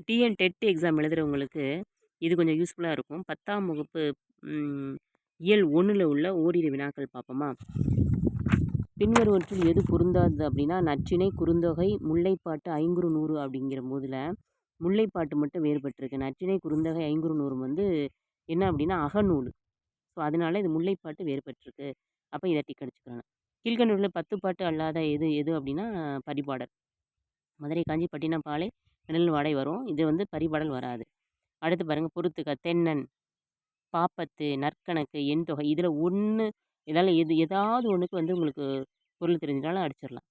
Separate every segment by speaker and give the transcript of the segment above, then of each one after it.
Speaker 1: TN TET exam எழுதுகிறவங்களுக்கு இது கொஞ்சம் யூஸ்ஃபுல்லாக இருக்கும். 10ஆம் வகுப்பு இயல் 1ல் உள்ள ஓரிரு வினாக்கள் பார்ப்போமா? பின்வருவற்றில் எது பொருந்தாது அப்படின்னா, நற்றிணை, குறுந்தொகை, முல்லைப்பாட்டு, ஐங்குறு நூறு அப்படிங்கிற போதில் முல்லைப்பாட்டு மட்டும் வேறுபட்டிருக்கு. நற்றிணை, குறுந்தொகை, ஐங்குறு நூறு வந்து என்ன அப்படின்னா அகநூல். ஸோ அதனால இது முல்லைப்பாட்டு வேறுபட்டிருக்கு. அப்போ இதை டிக் அடிச்சுக்கிறேன். கீழ்கண்டவுள்ள 10 பாட்டு அல்லாத எது எது அப்படின்னா பரிபாடல். மதுரை, காஞ்சி, பட்டினப்பாலை, நிழல் வாடை வரும். இது வந்து பரிபாடல் வராது. அடுத்து பாருங்கள், பொறுத்துக்க. தென்னன், பாப்பத்து, நற்கணக்கு, எண் தொகை, இதில் ஒன்று இதால் ஏதாவது ஒன்றுக்கு வந்து உங்களுக்கு பொருள் தெரிஞ்சினாலும் அடிச்சிடலாம்.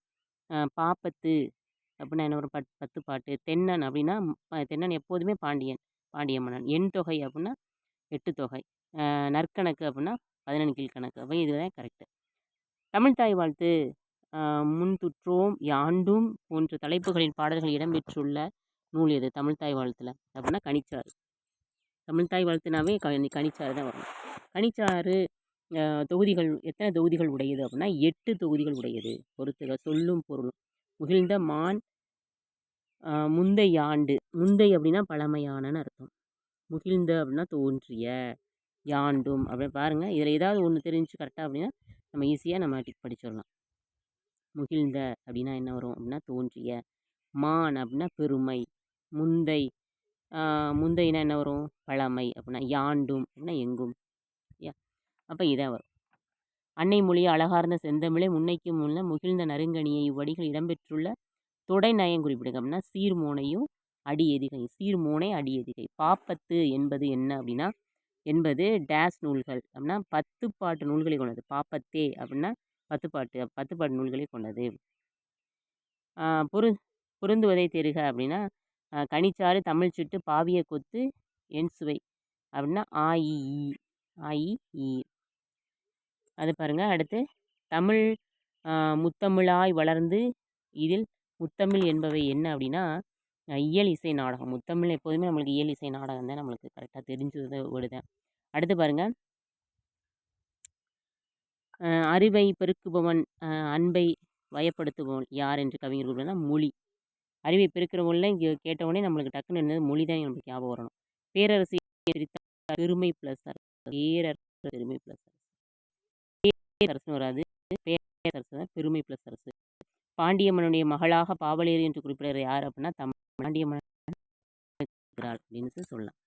Speaker 1: பாப்பத்து அப்படின்னா என்ன வரும்? 10 பாட்டு. தென்னன் அப்படின்னா தென்னன் எப்போதுமே பாண்டிய மன்னன். எண் தொகை அப்படின்னா 8 தொகை. நற்கணக்கு அப்படின்னா 17 கீழ்கணக்கு. அப்போ இதுதான் கரெக்டு. தமிழ்த்தாய் வாழ்த்து, முன்துற்றோம், யாண்டும் போன்ற தலைப்புகளின் பாடல்கள் இடம்பெற்றுள்ள நூல் எது? தமிழ்த்தாய் வாழ்த்தில் அப்படின்னா கனிச்சாறு. தமிழ்த்தாய் வாழ்த்துனாவே கனிச்சாறு தான் வரும். கனிச்சாறு தொகுதிகள் எத்தனை தொகுதிகள் உடையது அப்படின்னா 8 தொகுதிகள் உடையது. பொறுத்துக. சொல்லும் பொருளும். முகிழ்ந்த மான், முந்தை ஆண்டு. முந்தை அப்படின்னா பழமையானன்னு அர்த்தம். முகிழ்ந்த அப்படின்னா தோன்றிய, யாண்டும் அப்படின்னு பாருங்கள். இதில் ஏதாவது ஒன்று தெரிஞ்சு கரெக்டாக அப்படின்னா நம்ம ஈஸியாக நம்ம டிக் படிச்சிடலாம். முகிழ்ந்த அப்படின்னா என்ன வரும் அப்படின்னா தோன்றிய. மான் அப்படின்னா பெருமை. முந்தை, முந்தைனா என்ன வரும்? பழமை அப்படின்னா. யாண்டும் அப்படின்னா எங்கும். அப்போ இதான் வரும். அன்னை மொழியை அழகார்ந்த செந்தமிழை முன்னைக்கு முன்ன முகிழ்ந்த நறுங்கனியை இவ்வடிகள் இடம்பெற்றுள்ள தொடை நயம் குறிப்பிடுங்க அப்படின்னா சீர்மோனையும் அடி எதிகை. சீர்மோனை அடி எதிகை. பாப்பத்து என்பது என்ன அப்படின்னா என்பது டேஸ் நூல்கள் அப்படின்னா 10 பாட்டு நூல்களை கொண்டது. பாப்பத்தே அப்படின்னா 10 பாட்டு நூல்களை கொண்டது. பொருந்துவதை தெரிக அப்படின்னா கனிச்சாறு, தமிழ் சிட்டு, பாவிய கொத்து, என் சுவை அப்படின்னா ஆஇ. அது பாருங்கள். அடுத்து தமிழ் முத்தமிழாய் வளர்ந்து, இதில் முத்தமிழ் என்பவை என்ன அப்படின்னா இயல் இசை நாடகம். முத்தமிழ் எப்போதுமே நம்மளுக்கு இயல் இசை நாடகம் தான் நம்மளுக்கு கரெக்டாக தெரிஞ்சது விடுதேன். அடுத்து பாருங்கள், அறிவை பெருக்குபவன், அன்பை வயப்படுத்துபவன் யார் என்று கவிஞர் கூறுவதுனா மொழி. அறிவை பெருக்கிறவங்கள இங்கே கேட்டவுடனே நம்மளுக்கு டக்குன்னு என்னது? மொழி தான் நம்மளுக்கு ஞாபகம் வரணும். பேரரசு பெருமை ப்ளஸ் பேரரசு பெருமை ப்ளஸ் அரசு வராது. பேரரசு தான் பெருமை ப்ளஸ் அரசு. பாண்டிய மன்னனுடைய மகளாக பாவலேறு என்று குறிப்பிடுற யார் அப்படின்னா பாண்டிய மன்னன் அப்படின்னு சொல்லலாம்.